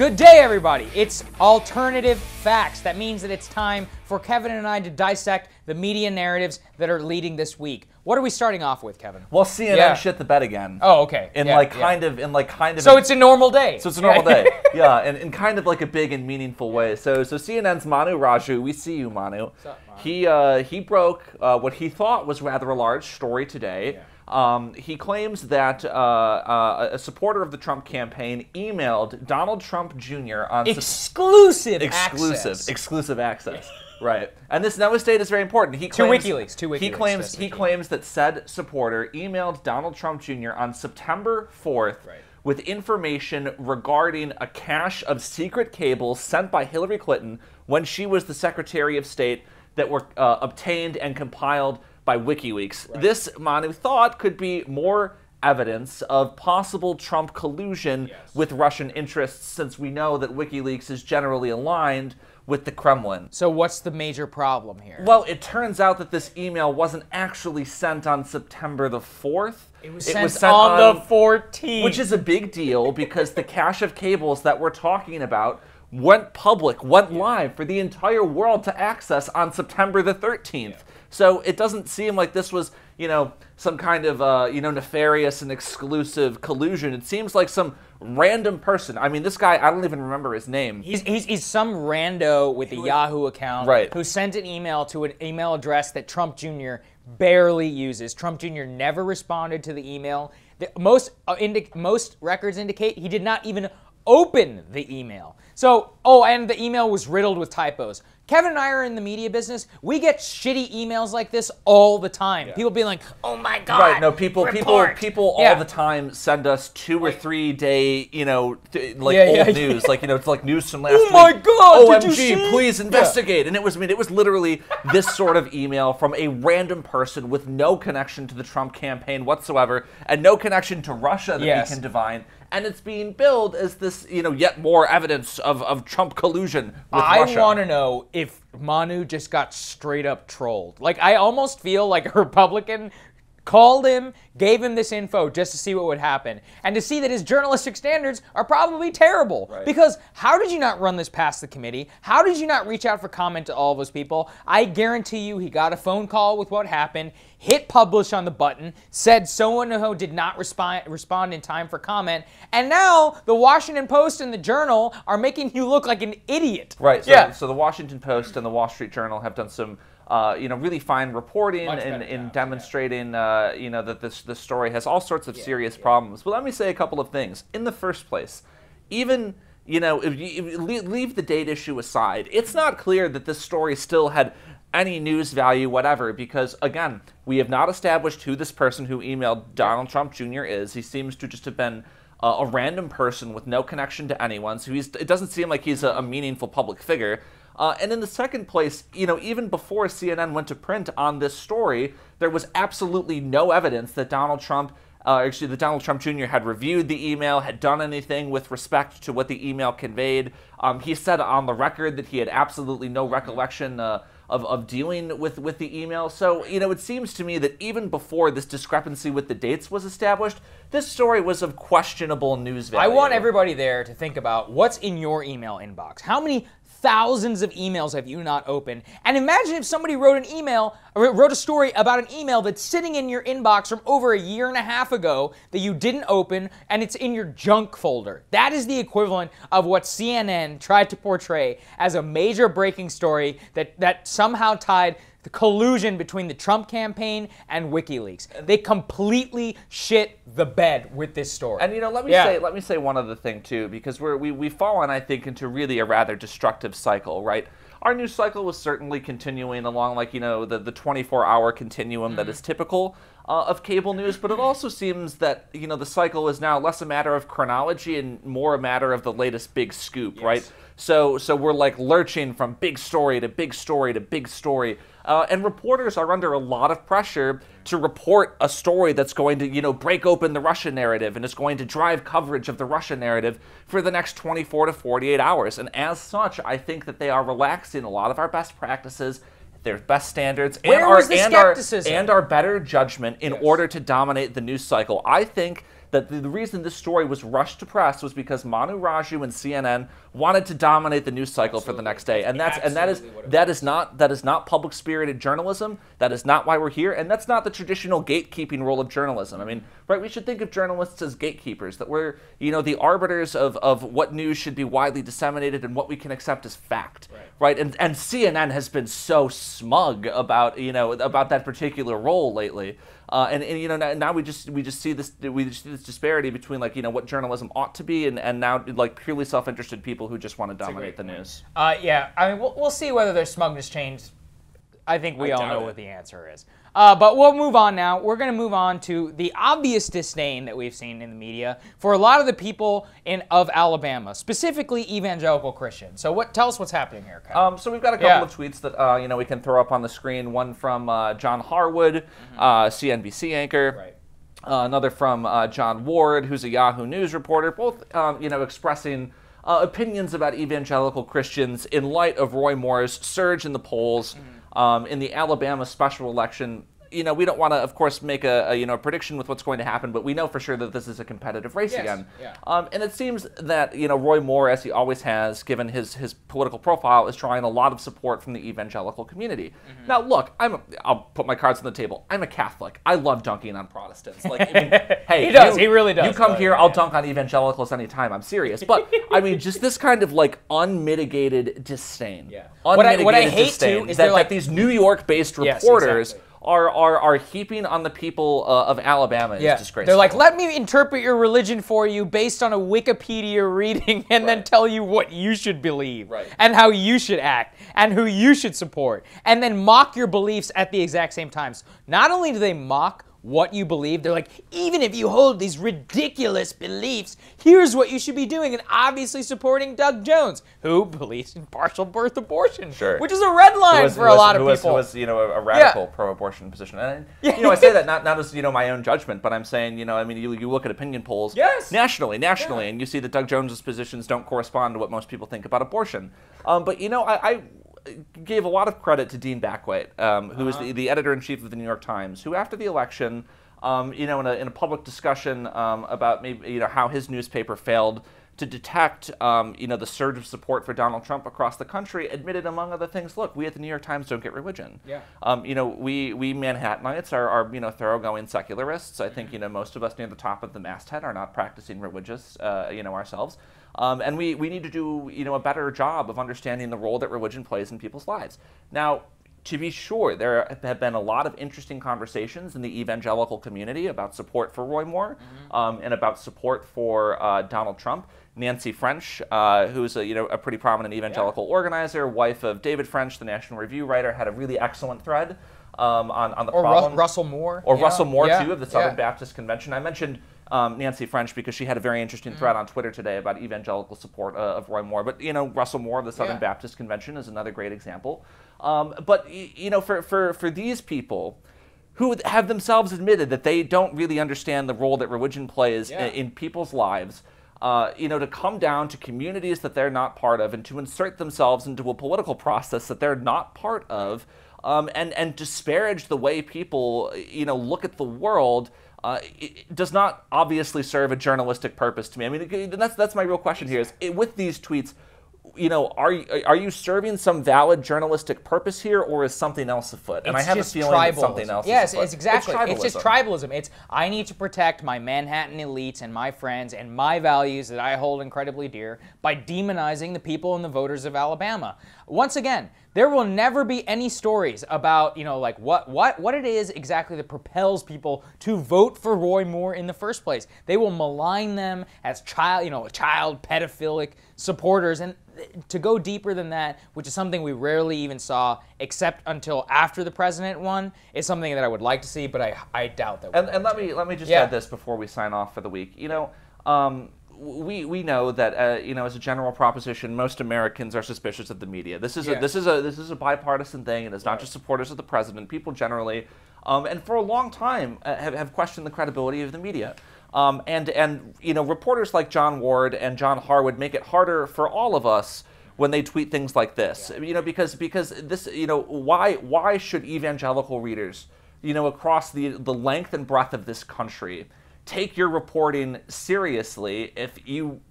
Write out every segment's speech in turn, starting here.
Good day, everybody. It's Alternative Facts. That means that it's time for Kevin and I to dissect the media narratives that are leading this week. What are we starting off with, Kevin? Well, CNN shit the bed again. Oh, okay. Kind of. So it's a normal day. So it's a normal day. Yeah, and in kind of like a big and meaningful way. So CNN's Manu Raju, we see you, Manu. What's up, Manu? He broke what he thought was rather a large story today. Yeah. He claims that a supporter of the Trump campaign emailed Donald Trump Jr. on exclusive access. Right, and this date is very important. He claims, to WikiLeaks. He claims that said supporter emailed Donald Trump Jr. on September 4th with information regarding a cache of secret cables sent by Hillary Clinton when she was the Secretary of State that were obtained and compiled by WikiLeaks. Right. This, Manu thought, could be more evidence of possible Trump collusion with Russian interests, since we know that WikiLeaks is generally aligned with the Kremlin. So what's the major problem here? Well, it turns out that this email wasn't actually sent on September the 4th. It was sent on the 14th. Which is a big deal because the cache of cables that we're talking about went public, went live for the entire world to access on September the 13th. Yeah. So it doesn't seem like this was, some kind of, nefarious and exclusive collusion. It seems like some random person. I mean, this guy, I don't even remember his name. He's some rando with a Yahoo account who sent an email to an email address that Trump Jr. barely uses. Trump Jr. never responded to the email. Most records indicate he did not even open the email. So, and the email was riddled with typos. Kevin and I are in the media business. We get shitty emails like this all the time. Yeah. People being like, "Oh my God!" Right? No, people all the time send us 2 or 3 day, old news, it's like news from last week. Oh my God! OMG! Did you see? Please investigate. And it was literally this sort of email from a random person with no connection to the Trump campaign whatsoever, and no connection to Russia that we can divine. And it's being billed as this, yet more evidence of Trump collusion with Russia. I want to know if Manu just got straight up trolled. Like, I almost feel like a Republican called him, gave him this info just to see what would happen, and to see that his journalistic standards are probably terrible. Right. Because how did you not run this past the committee? How did you not reach out for comment to all of those people? I guarantee you he got a phone call with what happened, hit publish on the button, said so-and-so did not respond in time for comment, and now the Washington Post and the Journal are making you look like an idiot. Right, so the Washington Post and the Wall Street Journal have done some really fine reporting and demonstrating, that this story has all sorts of serious problems. But let me say a couple of things. In the first place, even, if you leave the date issue aside, it's not clear that this story still had any news value, whatever, because, again, we have not established who this person who emailed Donald Trump Jr. is. He seems to just have been a random person with no connection to anyone, so it doesn't seem like he's a meaningful public figure. And in the second place, even before CNN went to print on this story, there was absolutely no evidence that Donald Trump Jr. had reviewed the email, had done anything with respect to what the email conveyed. He said on the record that he had absolutely no recollection of dealing with the email. So, it seems to me that even before this discrepancy with the dates was established, this story was of questionable news value. I want everybody there to think about what's in your email inbox. How many thousands of emails have you not opened? And imagine if somebody wrote a story about an email that's sitting in your inbox from over a year and a half ago that you didn't open, and it's in your junk folder. That is the equivalent of what CNN tried to portray as a major breaking story that somehow tied the collusion between the Trump campaign and WikiLeaks. They completely shit the bed with this story. And let me say one other thing too, because we've fallen, I think, into really a rather destructive cycle, right? Our news cycle was certainly continuing along, the 24-hour continuum that is typical of cable news, but it also seems that the cycle is now less a matter of chronology and more a matter of the latest big scoop, right? So we're lurching from big story to big story to big story. And reporters are under a lot of pressure to report a story that's going to, break open the Russian narrative and is going to drive coverage of the Russian narrative for the next 24 to 48 hours. And as such, I think that they are relaxing a lot of our best practices, their best standards, and our better judgment in order to dominate the news cycle. I think that the reason this story was rushed to press was because Manu Raju and CNN wanted to dominate the news cycle for the next day, and that is not public spirited journalism. That is not why we're here, and that's not the traditional gatekeeping role of journalism. I mean, right? We should think of journalists as gatekeepers, that we're the arbiters of what news should be widely disseminated and what we can accept as fact, right? And CNN has been so smug about that particular role lately. Now we just see this disparity between what journalism ought to be and now purely self-interested people who just want to dominate the news. Yeah, I mean we'll see whether their smugness changed. I think we all know what the answer is. But we'll move on now. We're going to move on to the obvious disdain that we've seen in the media for a lot of the people of Alabama, specifically evangelical Christians. So tell us what's happening here, Kyle. So we've got a couple of tweets that we can throw up on the screen. One from John Harwood, CNBC anchor. Right. Another from John Ward, who's a Yahoo News reporter. Both expressing opinions about evangelical Christians in light of Roy Moore's surge in the polls. In the Alabama special election. We don't want to, of course, make a prediction with what's going to happen, but we know for sure that this is a competitive race again. Yeah. And it seems that Roy Moore, as he always has, given his political profile, is drawing a lot of support from the evangelical community. Now, look, I'll put my cards on the table. I'm a Catholic. I love dunking on Protestants. Hey, he does. He really does. You come here, I'll dunk on evangelicals anytime. I'm serious. But I mean, just this kind of unmitigated disdain. Yeah. Unmitigated what I hate disdain too is that these New York-based reporters. Exactly. Are heaping on the people of Alabama is disgraceful. They're like, let me interpret your religion for you based on a Wikipedia reading and then tell you what you should believe and how you should act and who you should support and then mock your beliefs at the exact same times. Not only do they mock what you believe, they're like, even if you hold these ridiculous beliefs, here's what you should be doing, and obviously supporting Doug Jones, who believes in partial birth abortion, which is a red line for a lot of people. Who was a radical pro-abortion position. And I say that not as my own judgment, but I'm saying you look at opinion polls nationally, and you see that Doug Jones's positions don't correspond to what most people think about abortion. But I gave a lot of credit to Dean Backwait, who is the editor-in-chief of the New York Times, who after the election, in a public discussion about maybe how his newspaper failed to detect the surge of support for Donald Trump across the country, admitted among other things, look, we at the New York Times don't get religion. We Manhattanites are thoroughgoing secularists. I think most of us near the top of the masthead are not practicing religious ourselves. And we need to do a better job of understanding the role that religion plays in people's lives. Now, to be sure, there have been a lot of interesting conversations in the evangelical community about support for Roy Moore and about support for Donald Trump. Nancy French, who's a pretty prominent evangelical organizer, wife of David French, the National Review writer, had a really excellent thread on the problem. Russell Moore. Or Russell Moore, too, of the Southern Baptist Convention. I mentioned Nancy French because she had a very interesting thread on Twitter today about evangelical support of Roy Moore. But, Russell Moore of the Southern Baptist Convention is another great example. But, for these people who have themselves admitted that they don't really understand the role that religion plays in people's lives, to come down to communities that they're not part of and to insert themselves into a political process that they're not part of, and disparage the way people, look at the world, it does not obviously serve a journalistic purpose to me. I mean, that's my real question here is, with these tweets, are you serving some valid journalistic purpose here, or is something else afoot? And I have a feeling that something else is afoot. Yes, exactly. It's just tribalism. It's, I need to protect my Manhattan elites and my friends and my values that I hold incredibly dear by demonizing the people and the voters of Alabama. Once again, there will never be any stories about, what it is exactly that propels people to vote for Roy Moore in the first place. They will malign them as child pedophilic supporters, and to go deeper than that, which is something we rarely even saw except until after the president won, is something that I would like to see, but I doubt that. And let me just add this before we sign off for the week. We know that as a general proposition, most Americans are suspicious of the media. This is a bipartisan thing, and it's not just supporters of the president. People generally, and for a long time, have questioned the credibility of the media. And reporters like John Ward and John Harwood make it harder for all of us when they tweet things like this. Because this, why should evangelical readers, across the length and breadth of this country, take your reporting seriously if you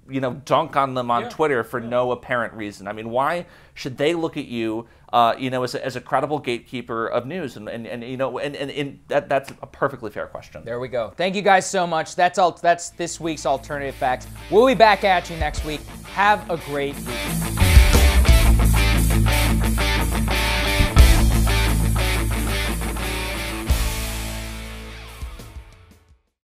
dunk on them on Twitter for no apparent reason? I mean, why should they look at you, as a credible gatekeeper of news? And that's a perfectly fair question. There we go. Thank you guys so much. That's this week's Alternative Facts. We'll be back at you next week. Have a great week.